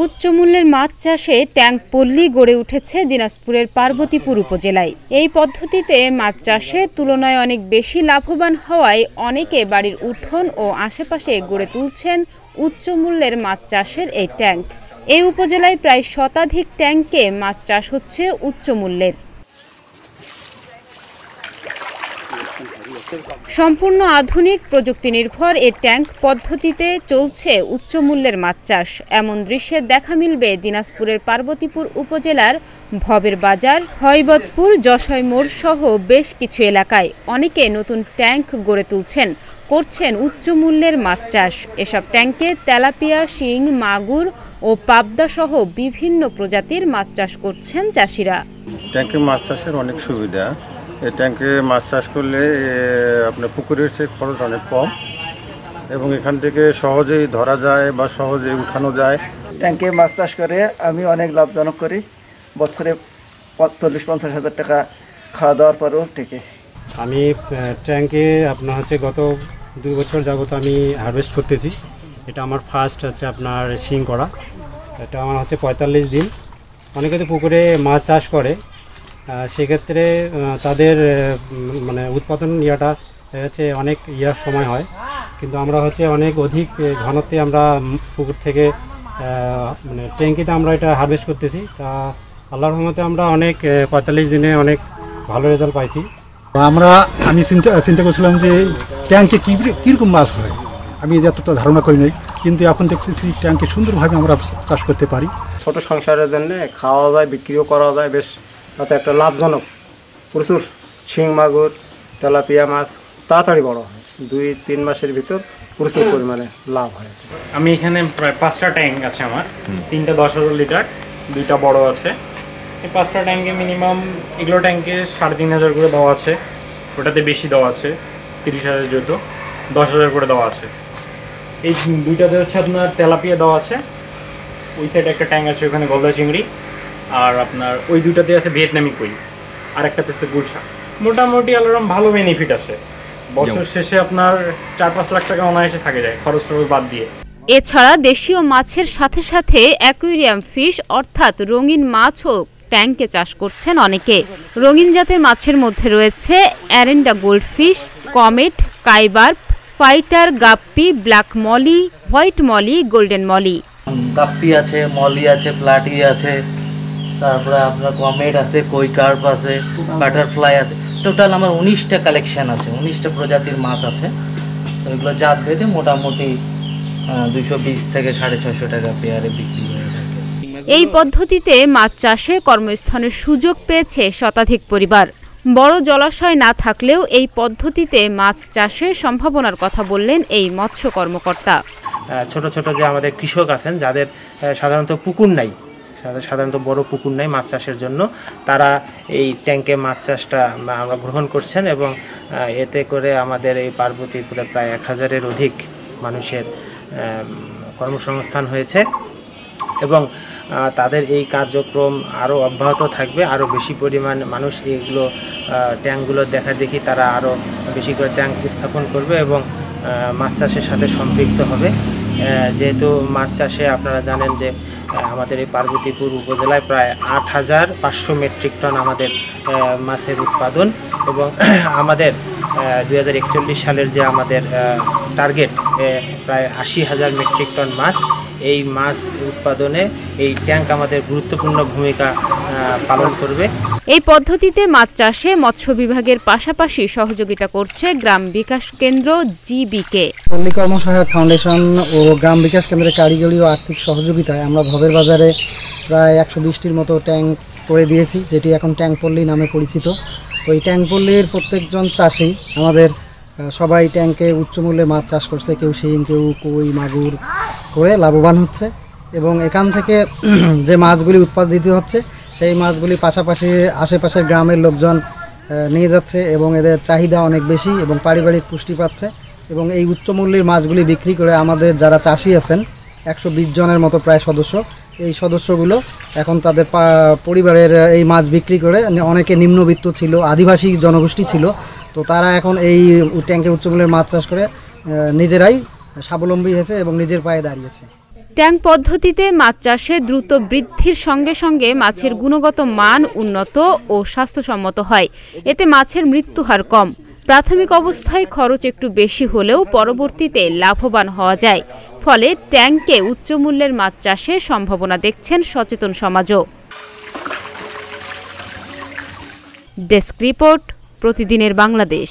উচ্চ মূল্যের মাছ চাষে ট্যাঙ্ক পল্লী গড়ে উঠেছে দিনাজপুরের পার্বতীপুর উপজেলায়। এই পদ্ধতিতে মাছ চাষে তুলনায় অনেক বেশি লাভবান হওয়ায় অনেকে বাড়ির উঠোন ও আশেপাশে গড়ে তুলছেন উচ্চ মূল্যের মাছ চাষের এই ট্যাঙ্ক। এই উপজেলায় প্রায় শতাধিক ট্যাঙ্কে মাছ চাষ হচ্ছে উচ্চ মূল্যের। সম্পূর্ণ আধুনিক প্রযুক্তি নির্ভর এই ট্যাঙ্ক পদ্ধতিতে চলছে উচ্চ মূল্যের মাছ চাষ। এমন দৃশ্যের দেখা মিলবে দিনাজপুরের পার্বতীপুর উপজেলার ভবের বাজার, হৈবতপুর, যশোয় মোড় সহ বেশ কিছু এলাকায় অনেকে নতুন ট্যাঙ্ক গড়ে তুলছেন, করছেন উচ্চ মূল্যের মাছ চাষ। এসব ট্যাঙ্কে তেলাপিয়া, শিং, মাগুর ও পাবদা সহ বিভিন্ন প্রজাতির মাছ চাষ করছেন চাষিরা। ট্যাঙ্কে মাছ চাষের অনেক সুবিধা। এই ট্যাঙ্কে মাছ চাষ করলে আপনার পুকুরের চেয়ে খরচ অনেক কম এবং এখান থেকে সহজেই ধরা যায় বা সহজেই উঠানো যায়। ট্যাঙ্কে মাছ চাষ করে আমি অনেক লাভজনক করি। বছরে 40-50 হাজার টাকা খাওয়া দাওয়ার পরেও টেকে। আমি ট্যাঙ্কে আপনার গত 2 বছর যাবত আমি হারভেস্ট করতেছি। এটা আমার ফার্স্ট আপনার শিং করা। এটা আমার 45 দিন। অনেকে তো পুকুরে মাছ চাষ করে, সেক্ষেত্রে তাদের মানে উৎপাদন অনেক সময় হয়, কিন্তু আমরা অনেক অধিক ঘনত্বে আমরা পুকুর থেকে মানে ট্যাঙ্কিতে আমরা এটা হারভেস্ট করতেছি। তা আল্লাহর রহমতে আমরা অনেক 45 দিনে অনেক ভালো রেজাল্ট পাইছি। আমি চিন্তা করছিলাম যে ট্যাঙ্কে কীরকম মাছ হয়, আমি যতটা ধারণা করি নাই, কিন্তু এখন দেখছি ট্যাঙ্কে সুন্দরভাবে আমরা চাষ করতে পারি। ছোট সংসারের জন্য খাওয়া যায়, বিক্রিও করা যায়, বেশ তাতে একটা লাভজনক। প্রচুর শিং, মাগুর, তেলাপিয়া মাছ তাড়াতাড়ি বড় হয়, 2-3 মাসের ভিতর প্রচুর পরিমাণে লাভ হয়। আমি এখানে প্রায় 5টা ট্যাঙ্ক আছে আমার, 3টা 10,000 লিটার, 2টা বড় আছে। এই 5টা ট্যাঙ্কে মিনিমাম এগুলো ট্যাঙ্কে 3,500 করে দেওয়া আছে, ওটাতে বেশি দেওয়া আছে 30,000 জন্য 10,000 করে দেওয়া আছে। এই 2টাতে আপনার তেলাপিয়া দেওয়া আছে, ওই সাইডে একটা ট্যাঙ্ক আছে ওখানে গলদা চিংড়ি, আর আপনার ওই 2টাতে আছে ভিয়েতনামি কই, আর একটাতে আছে গুলশা। মোটামুটি আলাদা ভালো বেনিফিট আছে। বছর শেষে আপনার 4-5 লাখ টাকা অনায়াসে থাকে যায় খরচ বাদ দিয়ে। এছাড়া দেশীয় মাছের সাথে সাথে অ্যাকুয়ারিয়াম ফিশ অর্থাৎ রঙিন মাছও ট্যাঙ্কে চাষ করছেন অনেকে। রঙিন জাতের মাছের মধ্যে রয়েছে অ্যারেন্ডা গোল্ডফিশ, কমেট, কাইবার্প, fighter, guppy, black molly, white molly, golden molly. Guppy আছে, মলি আছে, প্লাটি আছে, তারপরে আপনার কমেট আছে, কই কার্প আছে, বাটারফ্লাই আছে। টোটাল আমার 19টা কালেকশন আছে, 19টা প্রজাতির মাছ আছে। তো এগুলো জাত ভেদে মোটামুটি 220 থেকে 650 টাকা পেয়ারে বিক্রি হয়ে থাকে। এই পদ্ধতিতে মাছ চাষে কর্মস্থানের সুযোগ পেয়েছে শতাধিক পরিবার। বড় জলাশয় না থাকলেও এই পদ্ধতিতে মাছ চাষের সম্ভাবনার কথা বললেন এই মৎস্য কর্মকর্তা। ছোট ছোট যে আমাদের কৃষক আছেন যাদের সাধারণত পুকুর নাই, সাধারণত বড় পুকুর নাই মাছ চাষের জন্য, তারা এই ট্যাঙ্কে মাছ চাষটা আমরা গ্রহণ করছেন এবং এতে করে আমাদের এই পার্বতীপুরে প্রায় 1000-এর অধিক মানুষের কর্মসংস্থান হয়েছে এবং তাদের এই কার্যক্রম আরও অব্যাহত থাকবে। আরও বেশি পরিমাণ মানুষ এইগুলো ট্যাঙ্কগুলো দেখা দেখি তারা আরও বেশি করে ট্যাঙ্ক স্থাপন করবে এবং মাছ চাষের সাথে সম্পৃক্ত হবে। যেহেতু মাছ চাষে আপনারা জানেন যে আমাদের এই পার্বতীপুর উপজেলায় প্রায় 8,500 মেট্রিক টন আমাদের মাছের উৎপাদন এবং আমাদের 2041 সালের যে আমাদের টার্গেট প্রায় 80,000 মেট্রিক টন মাছ, এই মাছ উৎপাদনে এই ট্যাঙ্ক আমাদের গুরুত্বপূর্ণ ভূমিকা পালন করবে। এই পদ্ধতিতে মাছ চাষে মৎস্য বিভাগের পাশাপাশি সহযোগিতা করছে গ্রাম বিকাশ কেন্দ্র জিবিকে। পল্লী কর্মসহায়ক ফাউন্ডেশন ও গ্রাম বিকাশ কেন্দ্রের কারিগরি ও আর্থিক সহযোগিতায় আমরা ভবের বাজারে প্রায় 120টির মতো ট্যাঙ্ক করে দিয়েছি, যেটি এখন ট্যাঙ্ক পল্লী নামে পরিচিত। ওই ট্যাঙ্ক পল্লীর প্রত্যেকজন চাষি আমাদের সবাই ট্যাঙ্কে উচ্চমূল্যে মাছ চাষ করছে, কেউ শিং, কেউ কই, মাগুর করে লাভবান হচ্ছে এবং এখান থেকে যে মাছগুলি উৎপাদিত হচ্ছে সেই মাছগুলি পাশাপাশি আশেপাশের গ্রামের লোকজন নিয়ে যাচ্ছে এবং এদের চাহিদা অনেক বেশি এবং পারিবারিক পুষ্টি পাচ্ছে এবং এই উচ্চমূল্যের মাছগুলি বিক্রি করে আমাদের যারা চাষি আছেন 120 জনের মতো প্রায় সদস্য, এই সদস্যগুলো এখন তাদের পরিবারের এই মাছ বিক্রি করে, অনেকে নিম্নবিত্ত ছিল, আদিবাসী জনগোষ্ঠী ছিল, তো তারা এখন এই ট্যাঙ্কে উচ্চমূল্যের মাছ চাষ করে নিজেরাই স্বাবলম্বী হয়েছে এবং নিজের পায়ে দাঁড়িয়েছে। ট্যাঙ্ক পদ্ধতিতে মাছ চাষে দ্রুত বৃদ্ধির সঙ্গে সঙ্গে মাছের গুণগত মান উন্নত ও স্বাস্থ্যসম্মত হয়। এতে মাছের মৃত্যুহার কম। প্রাথমিক অবস্থায় খরচ একটু বেশি হলেও পরবর্তীতে লাভবান হওয়া যায়। ফলে ট্যাঙ্কে উচ্চমূল্যের মাছ চাষের সম্ভাবনা দেখছেন সচেতন সমাজও। ডেস্ক রিপোর্ট, প্রতিদিনের বাংলাদেশ।